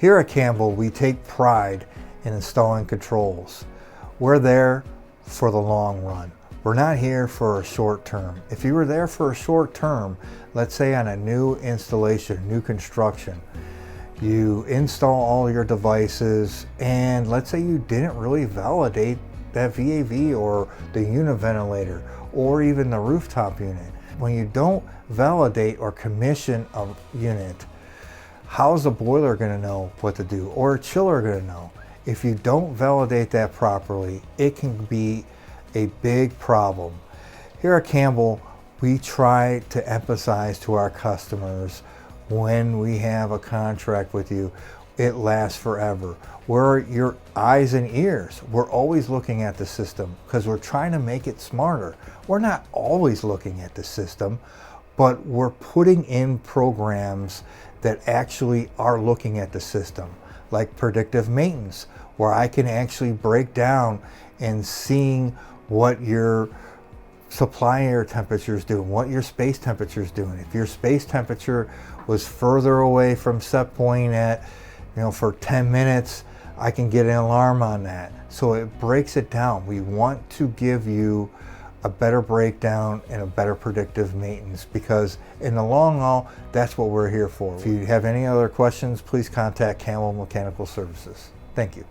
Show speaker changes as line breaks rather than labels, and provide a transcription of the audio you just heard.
Here at Campbell, we take pride in installing controls. We're there for the long run. We're not here for a short term. If you were there for a short term, let's say on a new installation, new construction, you install all your devices and let's say you didn't really validate that VAV or the univentilator or even the rooftop unit. When you don't validate or commission a unit, how's the boiler going to know what to do, or a chiller going to know? If you don't validate that properly, it can be a big problem. Here at Campbell, we try to emphasize to our customers, when we have a contract with you, it lasts forever. We're your eyes and ears. We're always looking at the system because we're trying to make it smarter. We're not always looking at the system, but we're putting in programs that actually are looking at the system, like predictive maintenance, where I can actually break down and seeing what your supply air temperature is doing, what your space temperature is doing. If your space temperature was further away from set point at, for 10 minutes, I can get an alarm on that. So it breaks it down. We want to give you a better breakdown and a better predictive maintenance, because in the long haul, that's what we're here for. If you have any other questions, please contact Campbell Mechanical Services. Thank you.